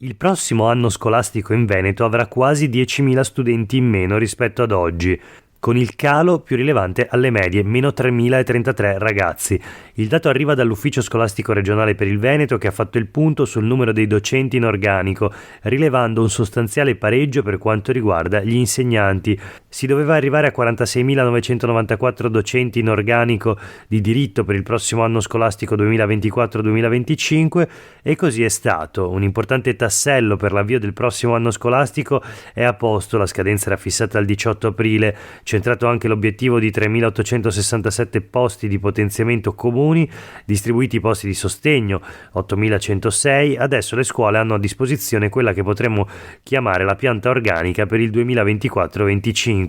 Il prossimo anno scolastico in Veneto avrà quasi 10.000 studenti in meno rispetto ad oggi, con il calo più rilevante alle medie, meno 3.033 ragazzi. Il dato arriva dall'Ufficio Scolastico Regionale per il Veneto, che ha fatto il punto sul numero dei docenti in organico, rilevando un sostanziale pareggio per quanto riguarda gli insegnanti. Si doveva arrivare a 46.994 docenti in organico di diritto per il prossimo anno scolastico 2024-2025 e così è stato. Un importante tassello per l'avvio del prossimo anno scolastico è a posto, la scadenza era fissata al 18 aprile, centrato anche l'obiettivo di 3.867 posti di potenziamento comuni, distribuiti posti di sostegno, 8.106, adesso le scuole hanno a disposizione quella che potremmo chiamare la pianta organica per il 2024-25,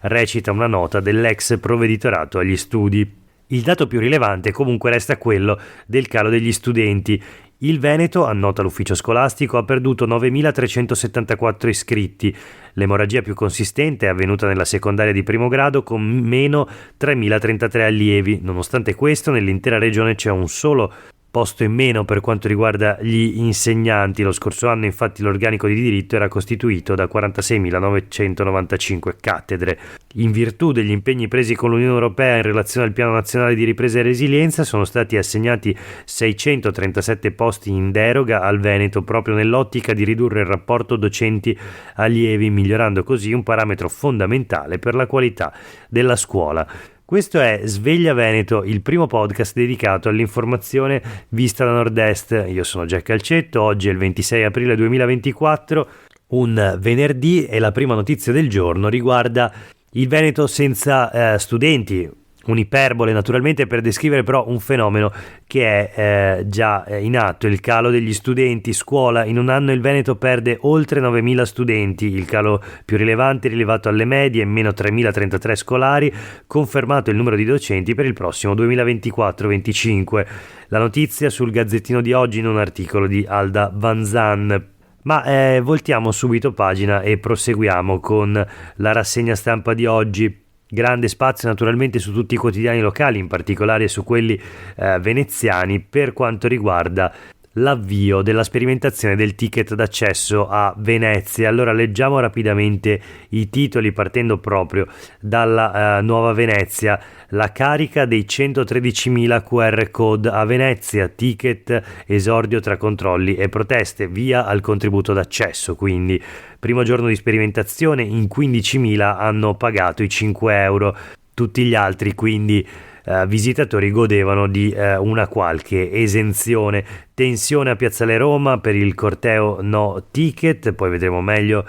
recita una nota dell'ex provveditorato agli studi. Il dato più rilevante comunque resta quello del calo degli studenti. Il Veneto, annota l'ufficio scolastico, ha perduto 9.374 iscritti. L'emorragia più consistente è avvenuta nella secondaria di primo grado con meno 3.033 allievi. Nonostante questo, nell'intera regione c'è un solo posto in meno per quanto riguarda gli insegnanti. Lo scorso anno infatti l'organico di diritto era costituito da 46.995 cattedre. In virtù degli impegni presi con l'Unione Europea in relazione al Piano Nazionale di Ripresa e Resilienza sono stati assegnati 637 posti in deroga al Veneto proprio nell'ottica di ridurre il rapporto docenti-allievi, migliorando così un parametro fondamentale per la qualità della scuola. Questo è Sveglia Veneto, il primo podcast dedicato all'informazione vista da nord-est. Io sono Jack Calcetto, oggi è il 26 aprile 2024, un venerdì, e la prima notizia del giorno riguarda il Veneto senza studenti. Un'iperbole naturalmente per descrivere però un fenomeno che è già in atto, il calo degli studenti scuola. In un anno il Veneto perde oltre 9.000 studenti, il calo più rilevante rilevato alle medie, meno 3.033 scolari, confermato il numero di docenti per il prossimo 2024-25. La notizia sul Gazzettino di oggi in un articolo di Alda Vanzan. Ma voltiamo subito pagina e proseguiamo con la rassegna stampa di oggi. Grande spazio naturalmente su tutti i quotidiani locali, in particolare su quelli veneziani, per quanto riguarda l'avvio della sperimentazione del ticket d'accesso a Venezia. Allora leggiamo rapidamente i titoli partendo proprio dalla Nuova Venezia. La carica dei 113.000 QR code a Venezia, ticket, esordio tra controlli e proteste, via al contributo d'accesso. Quindi primo giorno di sperimentazione, in 15.000 hanno pagato i 5 euro, tutti gli altri quindi visitatori godevano di una qualche esenzione. Tensione a Piazzale Roma per il corteo no ticket, poi vedremo meglio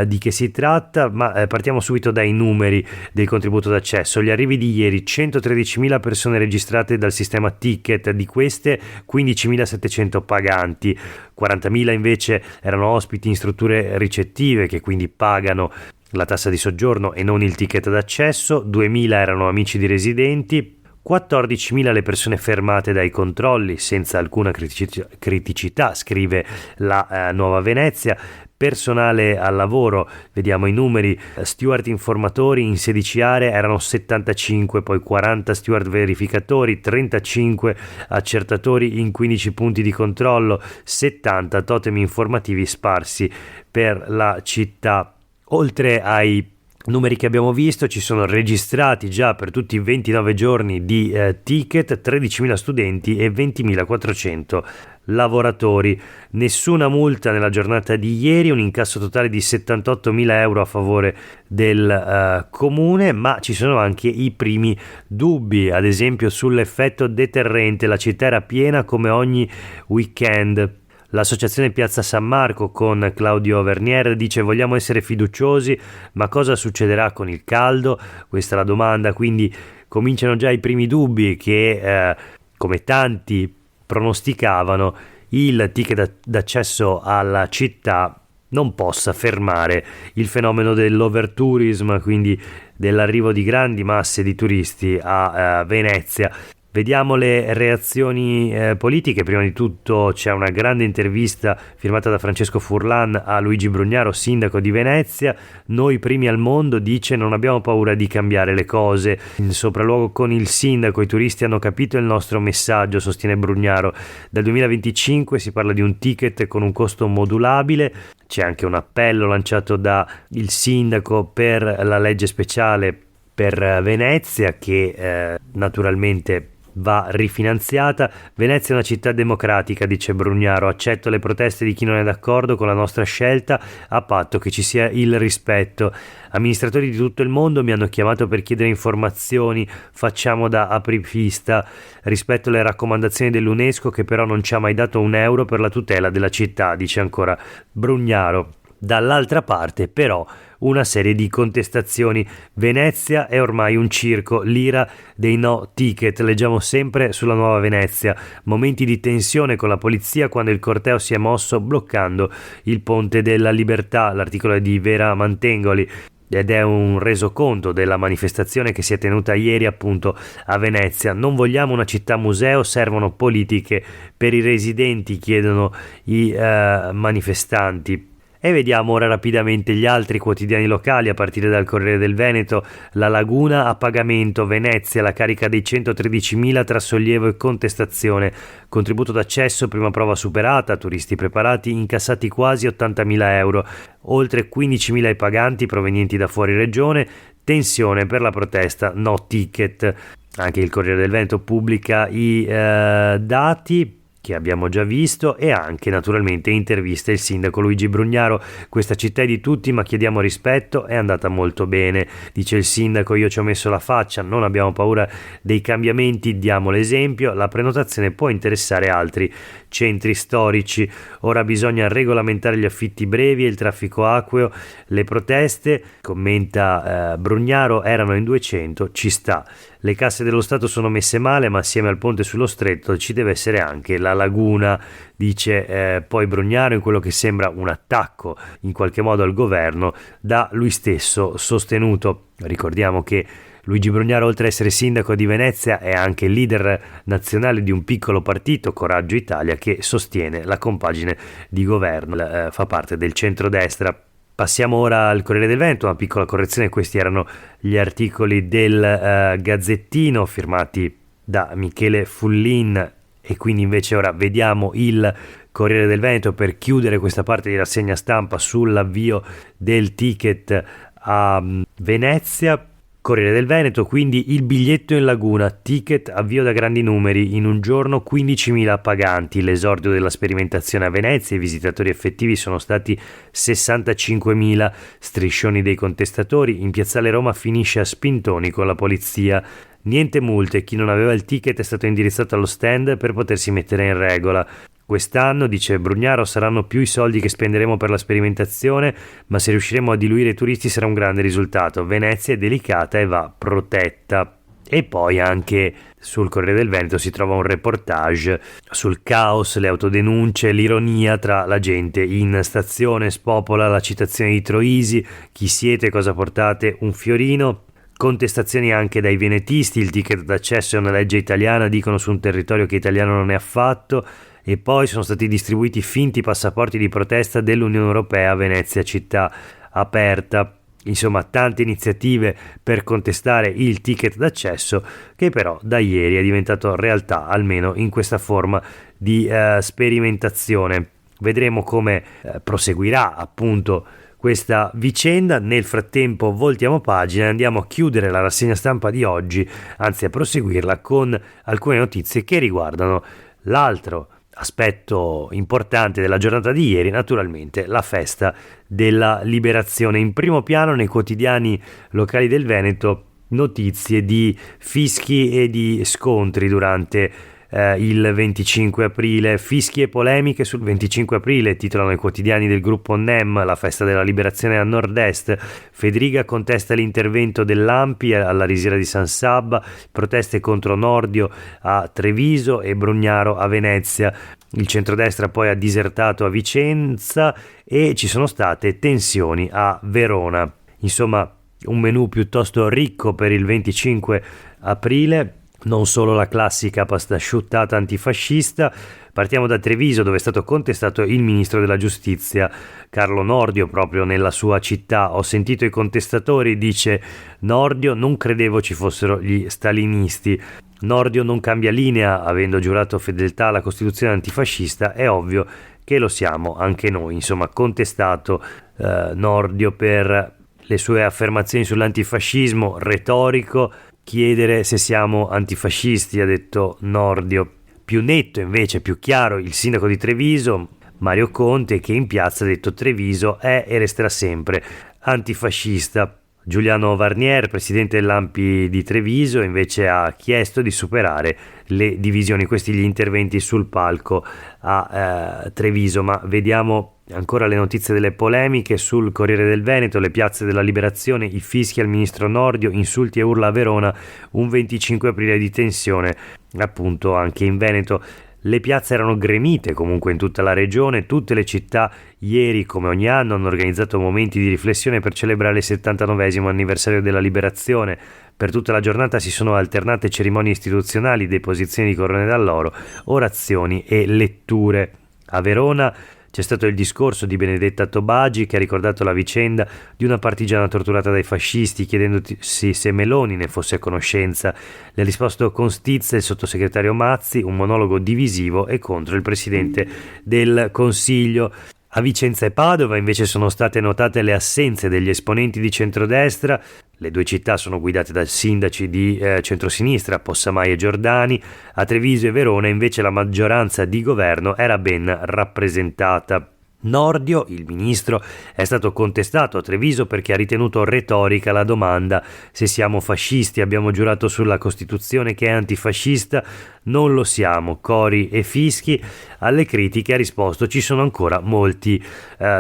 di che si tratta, ma partiamo subito dai numeri del contributo d'accesso. Gli arrivi di ieri: 113.000 persone registrate dal sistema ticket, di queste 15.700 paganti, 40.000 invece erano ospiti in strutture ricettive che quindi pagano la tassa di soggiorno e non il ticket d'accesso, 2.000 erano amici di residenti, 14.000 le persone fermate dai controlli senza alcuna criticità, scrive la Nuova Venezia. Personale al lavoro, vediamo i numeri: steward informatori in 16 aree erano 75, poi 40 steward verificatori, 35 accertatori in 15 punti di controllo, 70 totem informativi sparsi per la città. Oltre ai numeri che abbiamo visto, ci sono registrati già per tutti i 29 giorni di ticket 13.000 studenti e 20.400 lavoratori. Nessuna multa nella giornata di ieri, un incasso totale di 78.000 euro a favore del comune, ma ci sono anche i primi dubbi, ad esempio sull'effetto deterrente. La città era piena come ogni weekend. L'associazione Piazza San Marco con Claudio Vernier dice: vogliamo essere fiduciosi, ma cosa succederà con il caldo? Questa è la domanda, quindi cominciano già i primi dubbi che come tanti pronosticavano il ticket d'accesso alla città non possa fermare il fenomeno dell'overtourism, quindi dell'arrivo di grandi masse di turisti a Venezia. Vediamo le reazioni politiche. Prima di tutto c'è una grande intervista firmata da Francesco Furlan a Luigi Brugnaro, sindaco di Venezia. Noi primi al mondo, dice, non abbiamo paura di cambiare le cose. In sopralluogo con il sindaco, i turisti hanno capito il nostro messaggio, sostiene Brugnaro. Dal 2025 si parla di un ticket con un costo modulabile. C'è anche un appello lanciato da il sindaco per la legge speciale per Venezia che naturalmente va rifinanziata. Venezia è una città democratica, dice Brugnaro, accetto le proteste di chi non è d'accordo con la nostra scelta a patto che ci sia il rispetto. Amministratori di tutto il mondo mi hanno chiamato per chiedere informazioni, facciamo da apripista rispetto alle raccomandazioni dell'UNESCO che però non ci ha mai dato un euro per la tutela della città, dice ancora Brugnaro. Dall'altra parte però una serie di contestazioni. Venezia è ormai un circo, l'ira dei no ticket, leggiamo sempre sulla Nuova Venezia. Momenti di tensione con la polizia quando il corteo si è mosso bloccando il Ponte della Libertà, l'articolo è di Vera Mantengoli ed è un resoconto della manifestazione che si è tenuta ieri appunto a Venezia. Non vogliamo una città museo, servono politiche per i residenti, chiedono i manifestanti. E vediamo ora rapidamente gli altri quotidiani locali, a partire dal Corriere del Veneto. La Laguna a pagamento, Venezia, la carica dei 113.000 tra sollievo e contestazione. Contributo d'accesso, prima prova superata, turisti preparati, incassati quasi 80.000 euro. Oltre 15.000 i paganti provenienti da fuori regione, tensione per la protesta no ticket. Anche il Corriere del Veneto pubblica i dati che abbiamo già visto e anche naturalmente intervista il sindaco Luigi Brugnaro. Questa città è di tutti ma chiediamo rispetto, è andata molto bene, dice il sindaco, io ci ho messo la faccia, non abbiamo paura dei cambiamenti, diamo l'esempio, la prenotazione può interessare altri centri storici, ora bisogna regolamentare gli affitti brevi e il traffico acqueo, le proteste, commenta Brugnaro, erano in 200, ci sta. Le casse dello Stato sono messe male, ma assieme al ponte sullo stretto ci deve essere anche la laguna, dice poi Brugnaro, in quello che sembra un attacco in qualche modo al governo da lui stesso sostenuto. Ricordiamo che Luigi Brugnaro, oltre ad essere sindaco di Venezia, è anche leader nazionale di un piccolo partito, Coraggio Italia, che sostiene la compagine di governo, fa parte del centrodestra. Passiamo ora al Corriere del Veneto, una piccola correzione, questi erano gli articoli del Gazzettino firmati da Michele Fullin e quindi invece ora vediamo il Corriere del Veneto per chiudere questa parte di rassegna stampa sull'avvio del ticket a Venezia. Corriere del Veneto, quindi il biglietto in laguna, ticket avvio da grandi numeri, in un giorno 15.000 paganti, l'esordio della sperimentazione a Venezia, i visitatori effettivi sono stati 65.000, striscioni dei contestatori, in piazzale Roma finisce a spintoni con la polizia, niente multe, chi non aveva il ticket è stato indirizzato allo stand per potersi mettere in regola. Quest'anno, dice Brugnaro, saranno più i soldi che spenderemo per la sperimentazione, ma se riusciremo a diluire i turisti sarà un grande risultato. Venezia è delicata e va protetta. E poi anche sul Corriere del Veneto si trova un reportage sul caos, le autodenunce, l'ironia tra la gente in stazione, spopola la citazione di Troisi, chi siete, cosa portate, un fiorino. Contestazioni anche dai venetisti, il ticket d'accesso è una legge italiana, dicono su un territorio che italiano non è affatto. E poi sono stati distribuiti finti passaporti di protesta dell'Unione Europea a Venezia, città aperta. Insomma, tante iniziative per contestare il ticket d'accesso che però da ieri è diventato realtà, almeno in questa forma di sperimentazione. Vedremo come proseguirà appunto questa vicenda. Nel frattempo voltiamo pagina e andiamo a chiudere la rassegna stampa di oggi, anzi a proseguirla con alcune notizie che riguardano l'altro aspetto importante della giornata di ieri, naturalmente la festa della liberazione. In primo piano nei quotidiani locali del Veneto notizie di fischi e di scontri durante il 25 aprile, fischi e polemiche sul 25 aprile, titolano i quotidiani del gruppo NEM, la festa della liberazione a nord-est. Federica contesta l'intervento dell'ANPI alla risiera di San Sabba, proteste contro Nordio a Treviso e Brugnaro a Venezia. Il centrodestra poi ha disertato a Vicenza e ci sono state tensioni a Verona. Insomma, un menù piuttosto ricco per il 25 aprile. non solo la classica pastasciuttata antifascista. Partiamo da Treviso, dove è stato contestato il ministro della giustizia Carlo Nordio proprio nella sua città. Ho sentito i contestatori, dice Nordio, non credevo ci fossero gli stalinisti. Nordio non cambia linea, avendo giurato fedeltà alla Costituzione antifascista, è ovvio che lo siamo anche noi. Insomma, contestato Nordio per le sue affermazioni sull'antifascismo, retorico. Chiedere se siamo antifascisti, ha detto Nordio. Più netto invece, più chiaro, il sindaco di Treviso, Mario Conte, che in piazza ha detto Treviso è e resterà sempre antifascista. Giuliano Varnier, presidente dell'ANPI di Treviso, invece ha chiesto di superare le divisioni. Questi gli interventi sul palco a Treviso. Ma vediamo ancora le notizie delle polemiche sul Corriere del Veneto, le piazze della Liberazione, i fischi al ministro Nordio, insulti e urla a Verona, un 25 aprile di tensione appunto anche in Veneto. Le piazze erano gremite comunque in tutta la regione, tutte le città ieri come ogni anno hanno organizzato momenti di riflessione per celebrare il 79esimo anniversario della liberazione. Per tutta la giornata si sono alternate cerimonie istituzionali, deposizioni di corone d'alloro, orazioni e letture. A Verona c'è stato il discorso di Benedetta Tobagi, che ha ricordato la vicenda di una partigiana torturata dai fascisti, chiedendosi se Meloni ne fosse a conoscenza. Le ha risposto con stizza il sottosegretario Mazzi, un monologo divisivo e contro il presidente del Consiglio. A Vicenza e Padova invece sono state notate le assenze degli esponenti di centrodestra. Le due città sono guidate da sindaci di centrosinistra, Possamai e Giordani. A Treviso e Verona invece la maggioranza di governo era ben rappresentata. Nordio, il ministro, è stato contestato a Treviso perché ha ritenuto retorica la domanda: se siamo fascisti, abbiamo giurato sulla Costituzione che è antifascista, non lo siamo, cori e fischi. Alle critiche ha risposto: ci sono ancora molti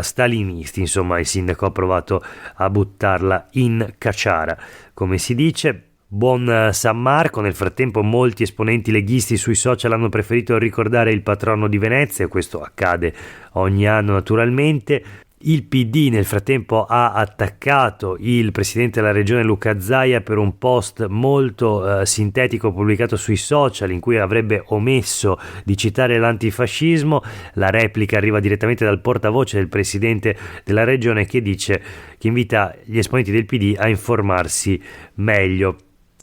stalinisti. Insomma, il sindaco ha provato a buttarla in caciara, come si dice. Buon San Marco. Nel frattempo molti esponenti leghisti sui social hanno preferito ricordare il patrono di Venezia, questo accade ogni anno naturalmente. Il PD nel frattempo ha attaccato il presidente della regione Luca Zaia per un post molto sintetico pubblicato sui social in cui avrebbe omesso di citare l'antifascismo. La replica arriva direttamente dal portavoce del presidente della regione, che dice che invita gli esponenti del PD a informarsi meglio.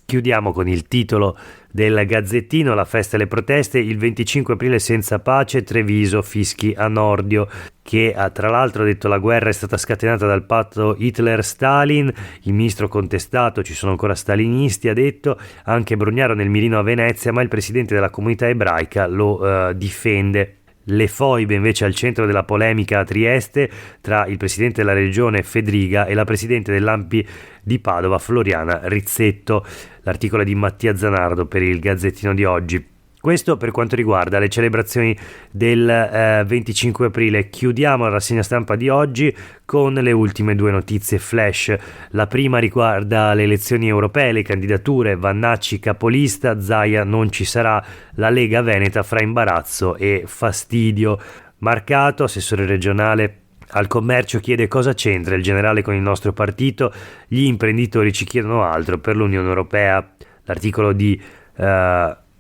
Chiudiamo con il titolo del Gazzettino: la festa e le proteste, il 25 aprile senza pace, Treviso, fischi a Nordio, che ha tra l'altro detto la guerra è stata scatenata dal patto Hitler-Stalin. Il ministro contestato: ci sono ancora stalinisti, ha detto. Anche Brugnaro nel mirino a Venezia, ma il presidente della comunità ebraica lo difende. Le foibe invece al centro della polemica a Trieste tra il presidente della regione Fedriga e la presidente dell'ANPI di Padova Floriana Rizzetto. L'articolo è di Mattia Zanardo per il Gazzettino di oggi. Questo per quanto riguarda le celebrazioni del 25 aprile. Chiudiamo la rassegna stampa di oggi con le ultime due notizie flash. La prima riguarda le elezioni europee, le candidature. Vannacci capolista, Zaia non ci sarà, la Lega Veneta fra imbarazzo e fastidio. Marcato, assessore regionale al commercio, chiede cosa c'entra il generale con il nostro partito, gli imprenditori ci chiedono altro per l'Unione Europea. L'articolo di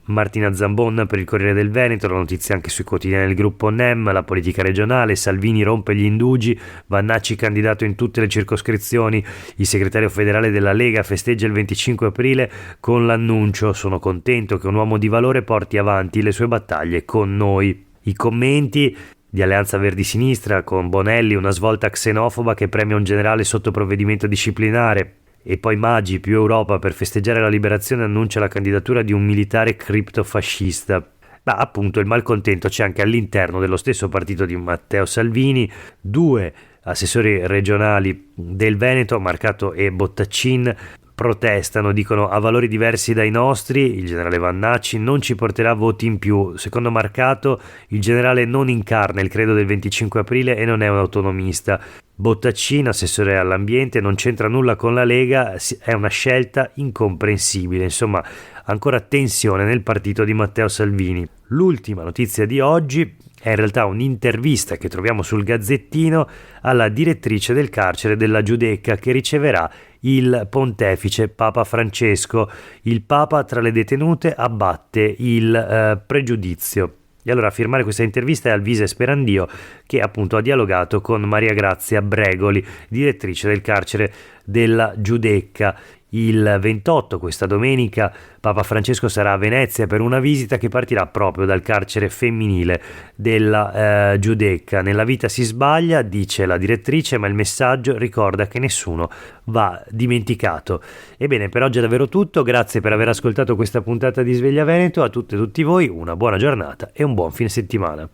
Martina Zambon per il Corriere del Veneto, la notizia anche sui quotidiani del gruppo NEM, la politica regionale, Salvini rompe gli indugi, Vannacci candidato in tutte le circoscrizioni, il segretario federale della Lega festeggia il 25 aprile con l'annuncio: sono contento che un uomo di valore porti avanti le sue battaglie con noi. I commenti di Alleanza Verdi Sinistra con Bonelli, una svolta xenofoba che premia un generale sotto provvedimento disciplinare. E poi Maggi, più Europa, per festeggiare la liberazione annuncia la candidatura di un militare criptofascista. Ma appunto il malcontento c'è anche all'interno dello stesso partito di Matteo Salvini. Due assessori regionali del Veneto, Marcato e Bottaccin, protestano, dicono: a valori diversi dai nostri, il generale Vannacci non ci porterà voti in più. Secondo Marcato il generale non incarna il credo del 25 aprile e non è un autonomista. Bottaccino, assessore all'ambiente, non c'entra nulla con la Lega, è una scelta incomprensibile. Insomma, ancora tensione nel partito di Matteo Salvini. L'ultima notizia di oggi è in realtà un'intervista che troviamo sul Gazzettino alla direttrice del carcere della Giudecca, che riceverà il pontefice Papa Francesco. Il Papa tra le detenute abbatte il pregiudizio. E allora a firmare questa intervista è Alvise Sperandio, che appunto ha dialogato con Maria Grazia Bregoli, direttrice del carcere della Giudecca. Il 28, questa domenica, Papa Francesco sarà a Venezia per una visita che partirà proprio dal carcere femminile della Giudecca. Nella vita si sbaglia, dice la direttrice, ma il messaggio ricorda che nessuno va dimenticato. Ebbene, per oggi è davvero tutto. Grazie per aver ascoltato questa puntata di Sveglia Veneto. A tutte e tutti voi una buona giornata e un buon fine settimana.